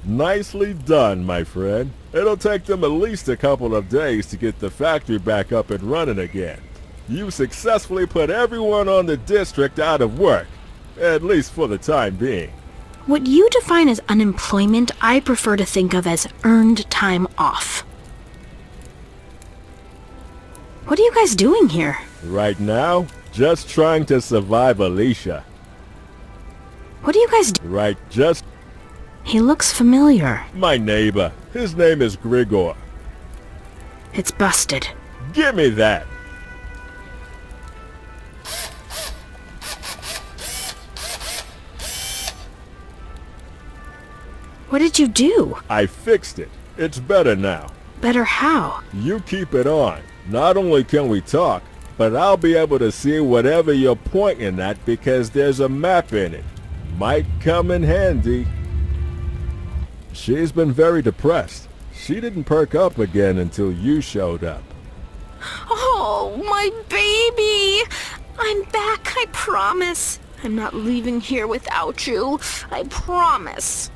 Nicely done, my friend. It'll take them at least a couple of days to get the factory back up and running again. You successfully put everyone on the district out of work, at least for the time being. What you define as unemployment, I prefer to think of as earned time off. What are you guys doing here? Right now, just trying to survive Alicia. What do you guys do? Right, just He looks familiar. my neighbor. His name is Grigor. It's busted. Give me that. What did you do? I fixed it. It's better now. Better how? You keep it on. Not only can we talk, but I'll be able to see whatever you're pointing at because there's a map in it. Might come in handy. She's been very depressed. She didn't perk up again until you showed up. Oh, my baby! I'm back, I promise. I'm not leaving here without you. I promise.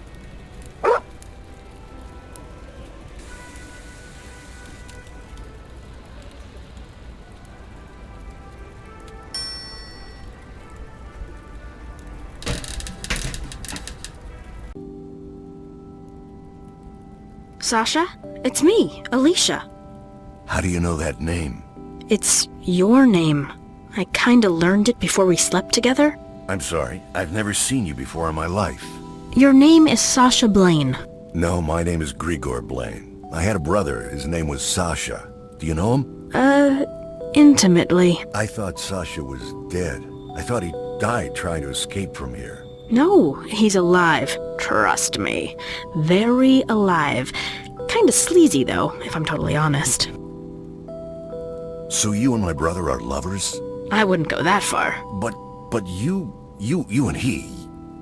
Sasha, it's me, Alicia. How do you know that name? It's your name. I kinda learned it before we slept together. I'm sorry, I've never seen you before in my life. Your name is Sasha Blaine. No, my name is Grigor Blaine. I had a brother, his name was Sasha. Do you know him? Intimately. I thought Sasha was dead. I thought he died trying to escape from here. No, he's alive. Trust me. Very alive. Kinda sleazy, though, if I'm totally honest. So you and my brother are lovers? I wouldn't go that far. But you and he,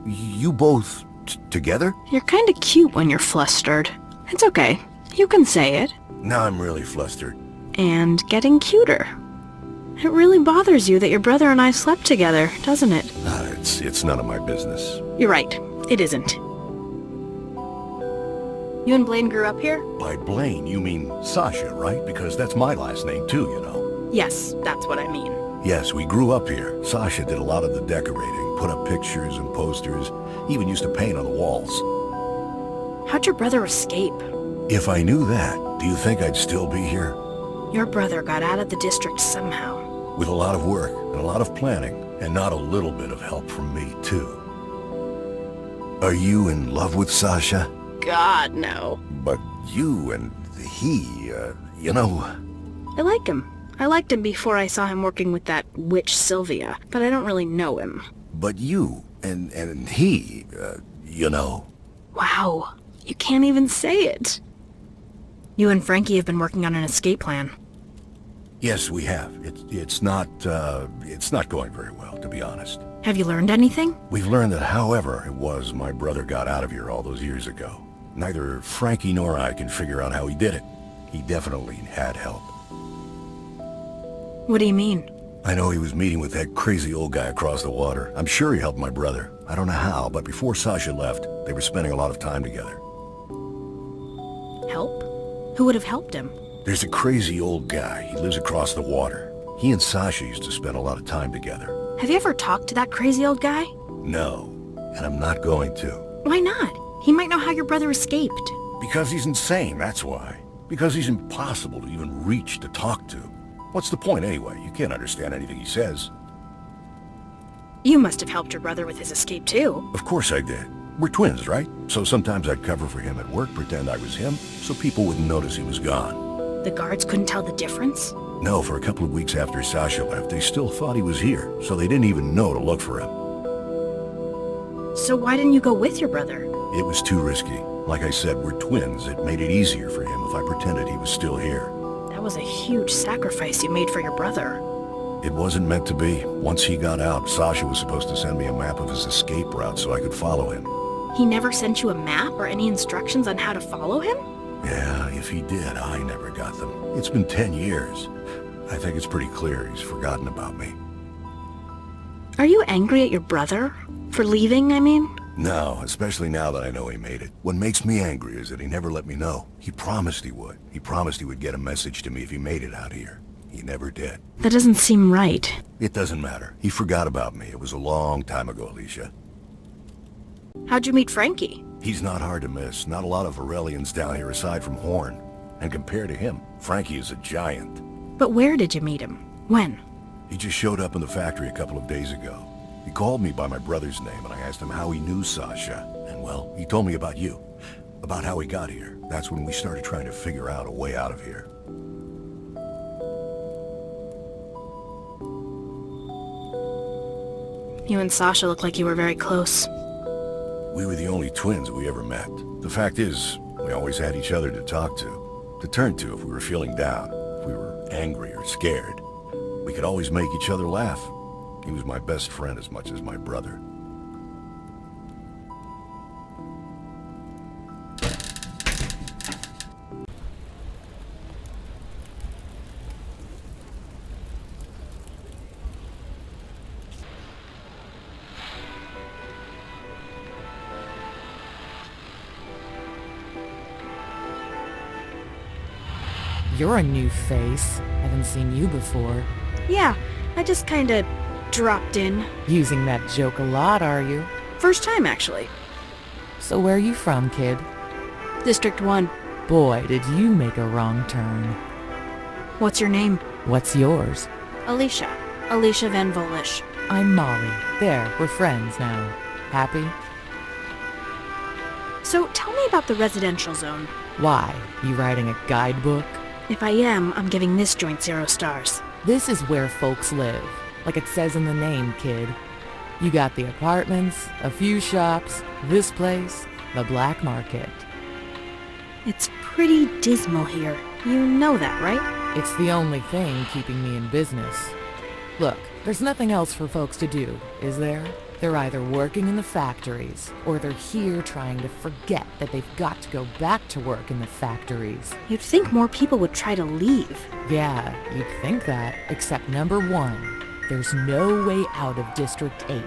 you both together? You're kinda cute when you're flustered. It's okay. You can say it. Now I'm really flustered. And getting cuter. It really bothers you that your brother and I slept together, doesn't it? It's none of my business. You're right. It isn't. You and Blaine grew up here? By Blaine, you mean Sasha, right? Because that's my last name too, you know. Yes, that's what I mean. Yes, we grew up here. Sasha did a lot of the decorating, put up pictures and posters, even used to paint on the walls. How'd your brother escape? If I knew that, do you think I'd still be here? Your brother got out of the district somehow. With a lot of work and a lot of planning, and not a little bit of help from me, too. Are you in love with Sasha? God, no. But you and he, you know... I like him. I liked him before I saw him working with that witch Sylvia, but I don't really know him. But you and he, you know... Wow, you can't even say it. You and Franky have been working on an escape plan. Yes, we have. It's not going very well, to be honest. Have you learned anything? We've learned that however it was my brother got out of here all those years ago, neither Franky nor I can figure out how he did it. He definitely had help. What do you mean? I know he was meeting with that crazy old guy across the water. I'm sure he helped my brother. I don't know how, but before Sasha left, they were spending a lot of time together. Help? Who would have helped him? There's a crazy old guy. He lives across the water. He and Sasha used to spend a lot of time together. Have you ever talked to that crazy old guy? No, and I'm not going to. Why not? He might know how your brother escaped. Because he's insane, that's why. Because he's impossible to even reach to talk to. What's the point anyway? You can't understand anything he says. You must have helped your brother with his escape too. Of course I did. We're twins, right? So sometimes I'd cover for him at work, pretend I was him, so people wouldn't notice he was gone. The guards couldn't tell the difference? No, for a couple of weeks after Sasha left, they still thought he was here, so they didn't even know to look for him. So why didn't you go with your brother? It was too risky. Like I said, we're twins. It made it easier for him if I pretended he was still here. That was a huge sacrifice you made for your brother. It wasn't meant to be. Once he got out, Sasha was supposed to send me a map of his escape route so I could follow him. He never sent you a map or any instructions on how to follow him? Yeah, if he did, I never got them. It's been 10 years. I think it's pretty clear he's forgotten about me. Are you angry at your brother? For leaving, I mean? No, especially now that I know he made it. What makes me angry is that he never let me know. He promised he would. He promised he would get a message to me if he made it out here. He never did. That doesn't seem right. It doesn't matter. He forgot about me. It was a long time ago, Alicia. How'd you meet Franky? He's not hard to miss. Not a lot of Aurelians down here aside from Horn. And compared to him, Franky is a giant. But where did you meet him? When? He just showed up in the factory a couple of days ago. He called me by my brother's name, and I asked him how he knew Sasha. And well, he told me about you. About how he got here. That's when we started trying to figure out a way out of here. You and Sasha look like you were very close. We were the only twins we ever met. The fact is, we always had each other to talk to turn to if we were feeling down, if we were angry or scared. We could always make each other laugh. He was my best friend as much as my brother. You're a new face. Haven't seen you before. Yeah, I just kinda dropped in. Using that joke a lot, are you? First time, actually. So where are you from, kid? District 1. Boy, did you make a wrong turn. What's your name? What's yours? Alicia. Alicia Van Volish. I'm Molly. There, we're friends now. Happy? So tell me about the residential zone. Why? You writing a guidebook? If I am, I'm giving this joint 0 stars. This is where folks live. Like it says in the name, kid. You got the apartments, a few shops, this place, the black market. It's pretty dismal here. You know that, right? It's the only thing keeping me in business. Look, there's nothing else for folks to do, is there? They're either working in the factories, or they're here trying to forget that they've got to go back to work in the factories. You'd think more people would try to leave. Yeah, you'd think that, except number 1, there's no way out of District 8.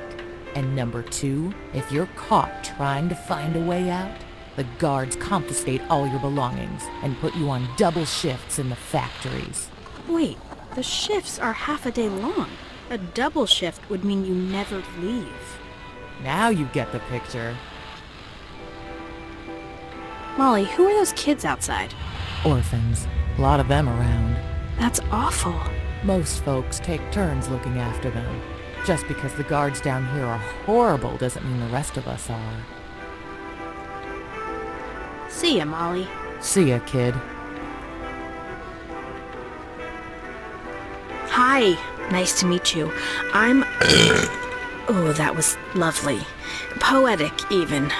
And number 2, if you're caught trying to find a way out, the guards confiscate all your belongings and put you on double shifts in the factories. Wait, the shifts are half a day long. A double shift would mean you never leave. Now you get the picture. Molly, who are those kids outside? Orphans. A lot of them around. That's awful. Most folks take turns looking after them. Just because the guards down here are horrible doesn't mean the rest of us are. See ya, Molly. See ya, kid. Hi. Nice to meet you. I'm... Oh, that was lovely. Poetic, even.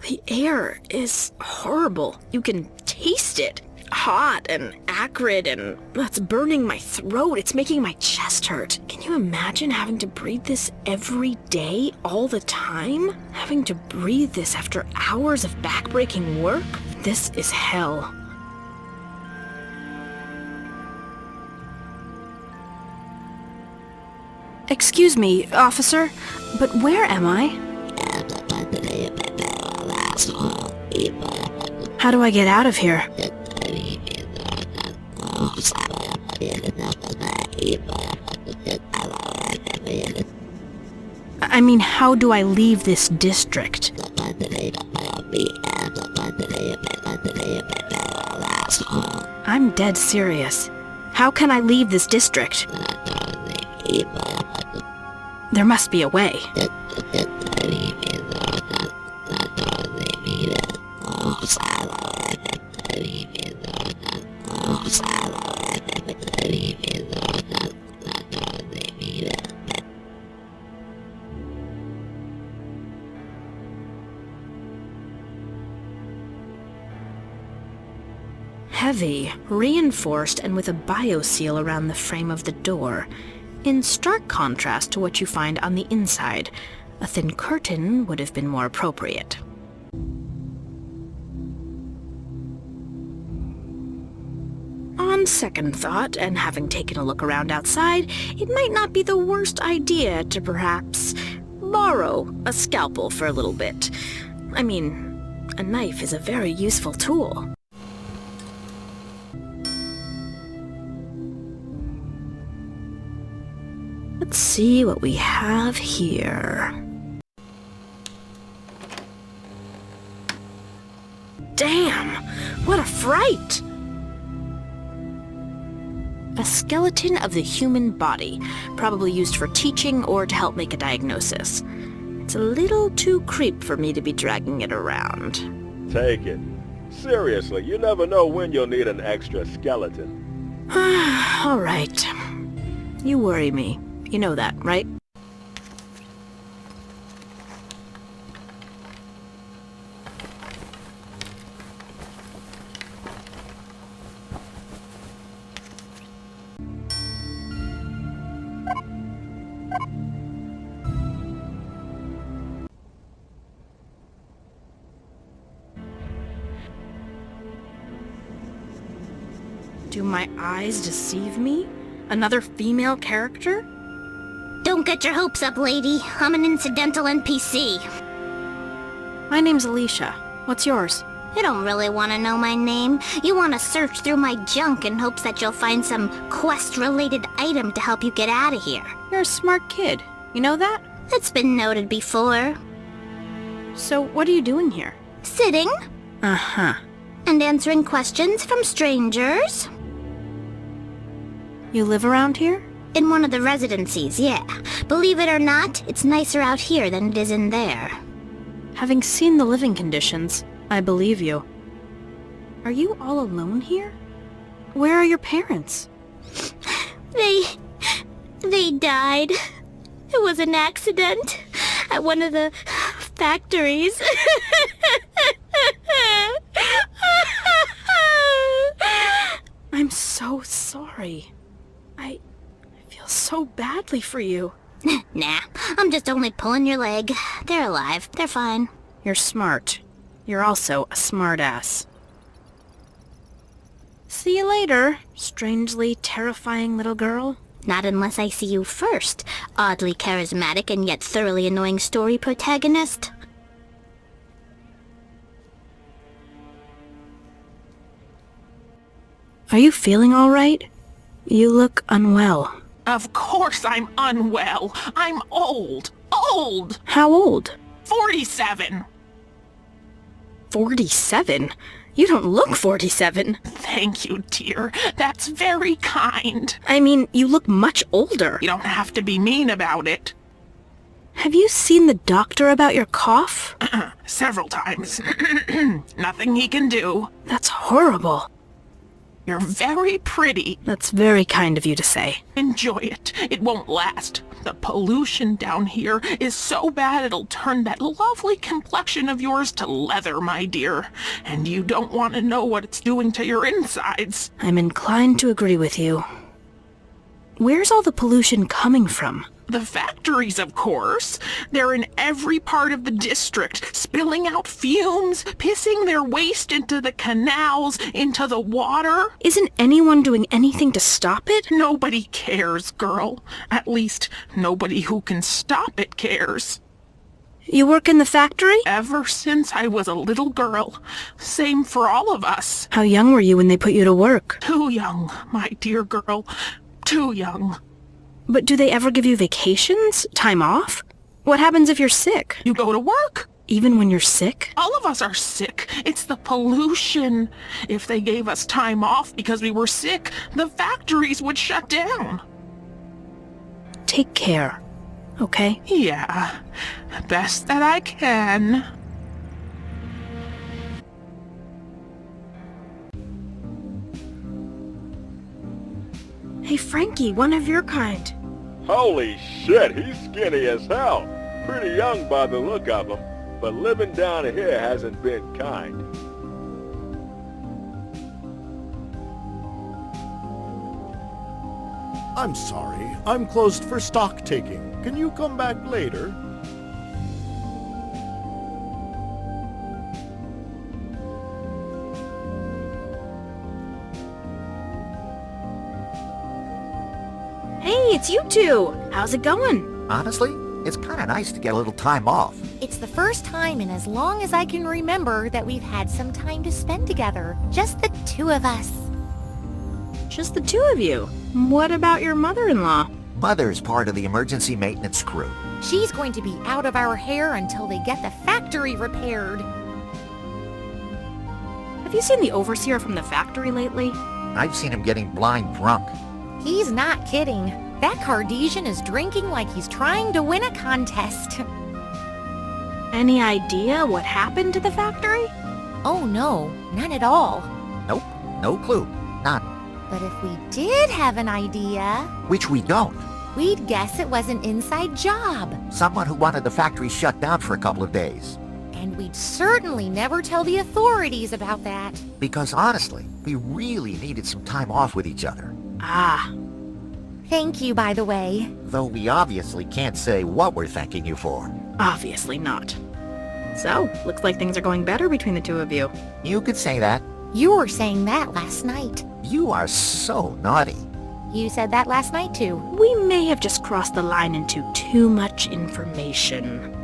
The air is horrible. You can taste it. Hot and acrid, and that's burning my throat. It's making my chest hurt. Can you imagine having to breathe this every day, all the time? Having to breathe this after hours of backbreaking work? This is hell. Excuse me, officer, but where am I? How do I get out of here? I mean, how do I leave this district? I'm dead serious. How can I leave this district? There must be a way. Heavy, reinforced, and with a bioseal around the frame of the door, in stark contrast to what you find on the inside. A thin curtain would have been more appropriate. second thought, and having taken a look around outside, it might not be the worst idea to perhaps borrow a scalpel for a little bit. I mean, a knife is a very useful tool. Let's see what we have here. Damn! What a fright! A skeleton of the human body, probably used for teaching or to help make a diagnosis. It's a little too creep for me to be dragging it around. Take it. Seriously, you never know when you'll need an extra skeleton. All right. You worry me. You know that, right? Do my eyes deceive me? Another female character? Don't get your hopes up, lady. I'm an incidental NPC. My name's Alicia. What's yours? You don't really want to know my name. You want to search through my junk in hopes that you'll find some quest-related item to help you get out of here. You're a smart kid. You know that? It's been noted before. So what are you doing here? Sitting Uh-huh. and answering questions from strangers. You live around here? In one of the residencies, yeah. Believe it or not, it's nicer out here than it is in there. Having seen the living conditions, I believe you. Are you all alone here? Where are your parents? They died. It was an accident at one of the factories. I'm so sorry. I feel so badly for you. Nah, I'm just only pulling your leg. They're alive. They're fine. You're smart. You're also a smartass. See you later, strangely terrifying little girl. Not unless I see you first, oddly charismatic and yet thoroughly annoying story protagonist. Are you feeling all right? You look unwell. Of course I'm unwell. I'm old. Old! How old? 47. 47? You don't look 47. Thank you, dear. That's very kind. I mean, you look much older. You don't have to be mean about it. Have you seen the doctor about your cough? Several times. Nothing he can do. That's horrible. You're very pretty. That's very kind of you to say. Enjoy it. It won't last. The pollution down here is so bad it'll turn that lovely complexion of yours to leather, my dear. And you don't want to know what it's doing to your insides. I'm inclined to agree with you. Where's all the pollution coming from? The factories, of course. They're in every part of the district, spilling out fumes, pissing their waste into the canals, into the water. Isn't anyone doing anything to stop it? Nobody cares, girl. At least, nobody who can stop it cares. You work in the factory? Ever since I was a little girl. Same for all of us. How young were you when they put you to work? Too young, my dear girl. Too young. But do they ever give you vacations? Time off? What happens if you're sick? You go to work. Even when you're sick? All of us are sick. It's the pollution. If they gave us time off because we were sick, the factories would shut down. Take care, okay? Yeah, best that I can. Hey, Franky, one of your kind. Holy shit, he's skinny as hell. Pretty young by the look of him, but living down here hasn't been kind. I'm sorry, I'm closed for stock taking. Can you come back later? it's you two. How's it going? Honestly, it's kind of nice to get a little time off. It's the first time in as long as I can remember that we've had some time to spend together. Just the two of us. Just the two of you. What about your mother-in-law? Mother's part of the emergency maintenance crew. She's going to be out of our hair until they get the factory repaired. Have you seen the overseer from the factory lately? I've seen him getting blind drunk. He's not kidding. That Cardesian is drinking like he's trying to win a contest. Any idea what happened to the factory? Oh no, none at all. Nope, no clue. None. But if we did have an idea, Which we don't. we'd guess it was an inside job. Someone who wanted the factory shut down for a couple of days. And we'd certainly never tell the authorities about that. Because honestly, we really needed some time off with each other. Ah, Thank you, by the way. Though we obviously can't say what we're thanking you for. obviously not. So, looks like things are going better between the two of you. You could say that. You were saying that last night. You are so naughty. You said that last night too. We may have just crossed the line into too much information.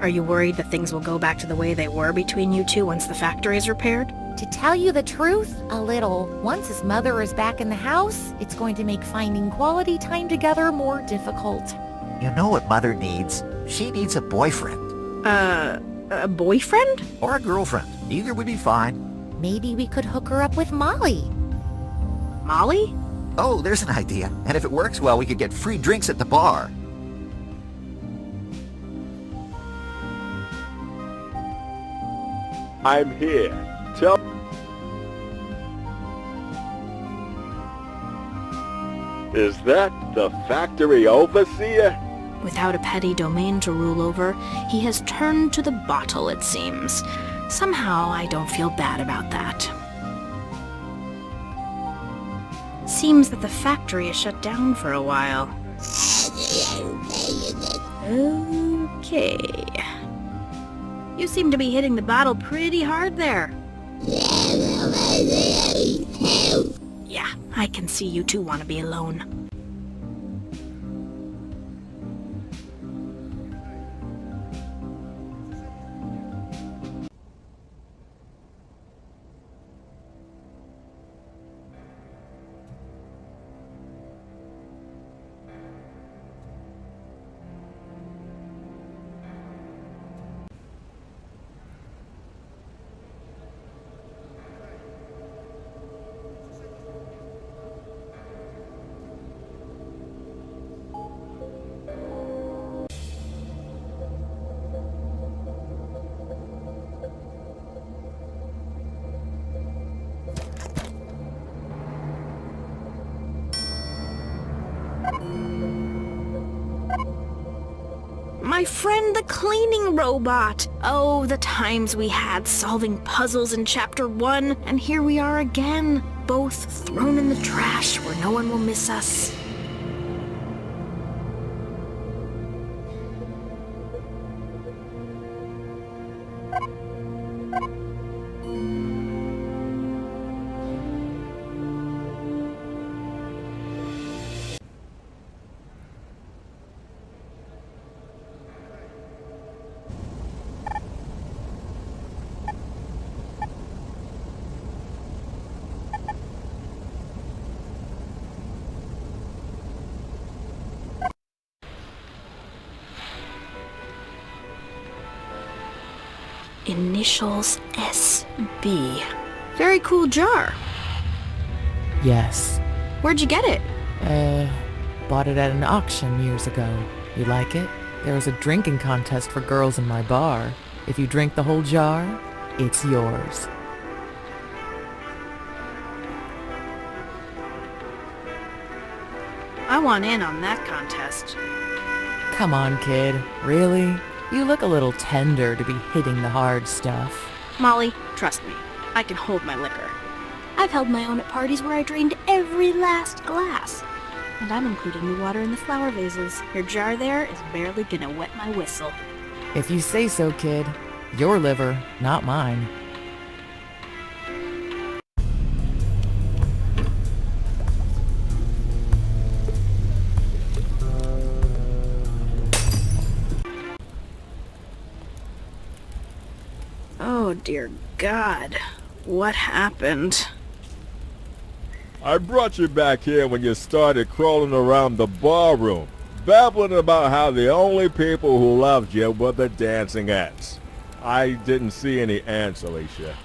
Are you worried that things will go back to the way they were between you two once the factory is repaired? To tell you the truth, a little. Once his mother is back in the house, it's going to make finding quality time together more difficult. You know what Mother needs? She needs a boyfriend. A boyfriend? Or a girlfriend. Either would be fine. Maybe we could hook her up with Molly. Molly? Oh, there's an idea. And if it works well, we could get free drinks at the bar. I'm here. Tell... Is that the factory overseer? Without a petty domain to rule over, he has turned to the bottle, it seems. Somehow, I don't feel bad about that. Seems that the factory is shut down for a while. Okay. You seem to be hitting the bottle pretty hard there. Yeah, I can see you two want to be alone. My friend the cleaning robot! Oh, the times we had solving puzzles in Chapter 1, and here we are again, both thrown in the trash where no one will miss us. Initials SB. Very cool jar. Yes. Where'd you get it? Bought it at an auction years ago. You like it? There was a drinking contest for girls in my bar. If you drink the whole jar, it's yours. I want in on that contest. Come on, kid. Really? You look a little tender to be hitting the hard stuff. Molly, trust me. I can hold my liquor. I've held my own at parties where I drained every last glass. And I'm including the water in the flower vases. Your jar there is barely gonna wet my whistle. If you say so, kid. Your liver, not mine. dear God. What happened? I brought you back here when you started crawling around the barroom, babbling about how the only people who loved you were the dancing ants. I didn't see any ants, Alicia.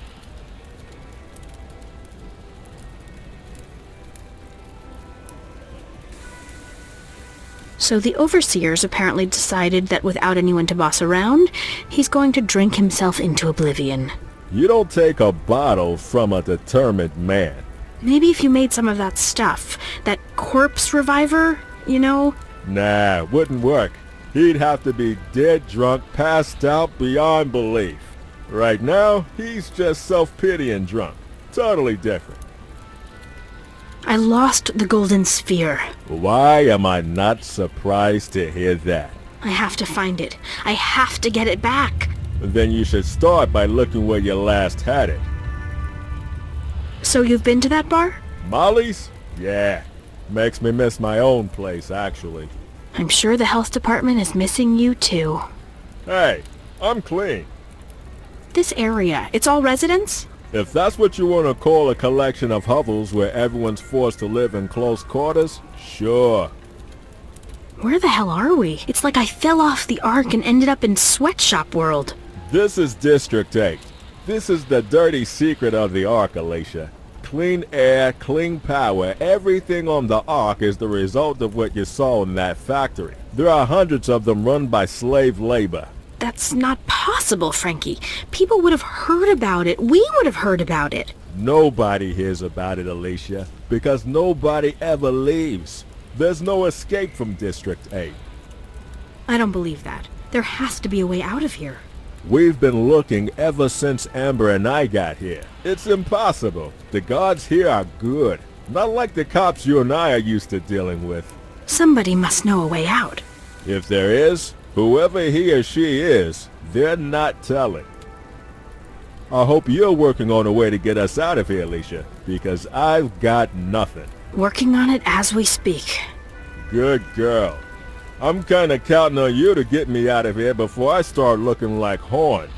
So the overseer's apparently decided that without anyone to boss around, he's going to drink himself into oblivion. You don't take a bottle from a determined man. Maybe if you made some of that stuff, that corpse reviver, you know? Nah, wouldn't work. He'd have to be dead drunk, passed out beyond belief. Right now, he's just self-pitying drunk. Totally different. I lost the golden sphere. Why am I not surprised to hear that? I have to find it. I have to get it back. Then you should start by looking where you last had it. So you've been to that bar? Molly's? Yeah. Makes me miss my own place, actually. I'm sure the health department is missing you too. Hey, I'm clean. This area, it's all residents? If that's what you want to call a collection of hovels where everyone's forced to live in close quarters, sure. Where the hell are we? It's like I fell off the ark and ended up in sweatshop world. This is District 8. This is the dirty secret of the ark, Alicia. Clean air, clean power, everything on the ark is the result of what you saw in that factory. There are hundreds of them run by slave labor. That's not possible, Franky. People would have heard about it. We would have heard about it. Nobody hears about it, Alicia, because nobody ever leaves. There's no escape from District 8. I don't believe that. There has to be a way out of here. We've been looking ever since Amber and I got here. It's impossible. The guards here are good. Not like the cops you and I are used to dealing with. Somebody must know a way out. If there is, whoever he or she is, they're not telling. I hope you're working on a way to get us out of here, Alicia, because I've got nothing. Working on it as we speak. Good girl. I'm kinda counting on you to get me out of here before I start looking like Horn.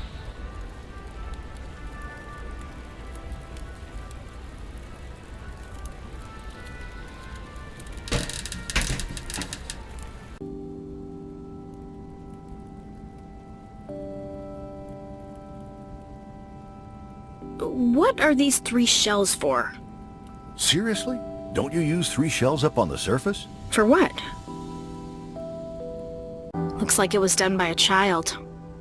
What are these 3 shells for? Seriously? Don't you use 3 shells up on the surface? For what? Looks like it was done by a child.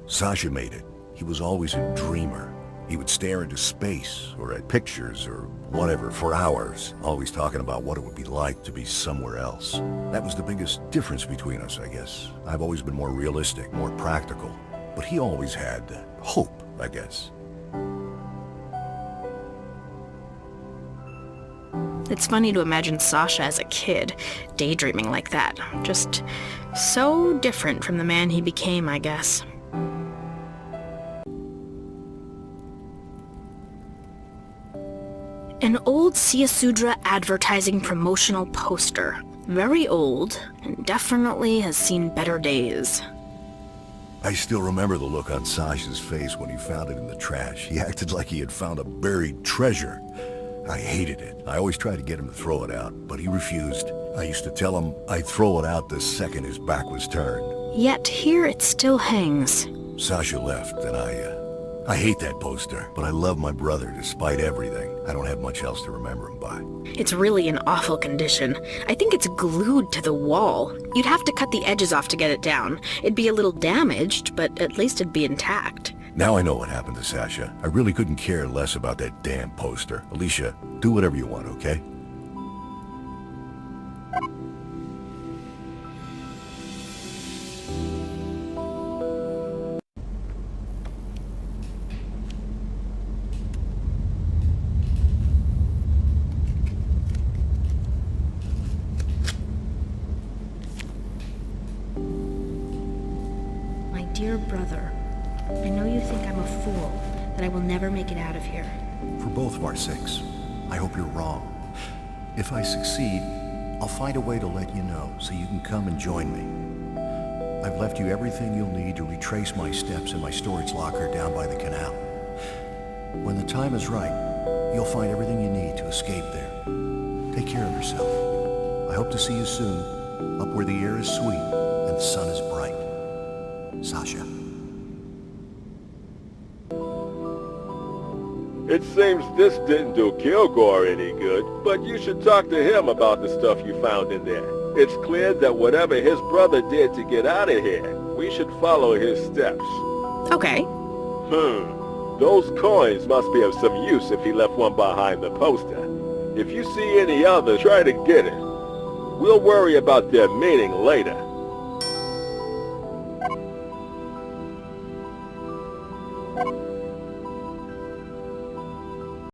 Sasha made it. He was always a dreamer. He would stare into space, or at pictures, or whatever, for hours, always talking about what it would be like to be somewhere else. That was the biggest difference between us, I guess. I've always been more realistic, more practical. But he always had hope, I guess. It's funny to imagine Sasha as a kid, daydreaming like that. Just so different from the man he became, I guess. An old Siasudra advertising promotional poster. Very old, and definitely has seen better days. I still remember the look on Sasha's face when he found it in the trash. He acted like he had found a buried treasure. I hated it. I always tried to get him to throw it out, but he refused. I used to tell him I'd throw it out the second his back was turned. Yet here it still hangs. Sasha left, and I hate that poster, but I love my brother despite everything. I don't have much else to remember him by. It's really in awful condition. I think it's glued to the wall. You'd have to cut the edges off to get it down. It'd be a little damaged, but at least it'd be intact. Now I know what happened to Sasha. I really couldn't care less about that damn poster. Alicia, do whatever you want, okay? My dear brother, I know you think I'm a fool, that I will never make it out of here. For both of our sakes, I hope you're wrong. If I succeed, I'll find a way to let you know so you can come and join me. I've left you everything you'll need to retrace my steps in my storage locker down by the canal. When the time is right, you'll find everything you need to escape there. Take care of yourself. I hope to see you soon, up where the air is sweet and the sun is bright. Sasha. It seems this didn't do Kilgore any good, but you should talk to him about the stuff you found in there. It's clear that whatever his brother did to get out of here, we should follow his steps. Okay. Those coins must be of some use if he left one behind the poster. If you see any others, try to get it. We'll worry about their meaning later.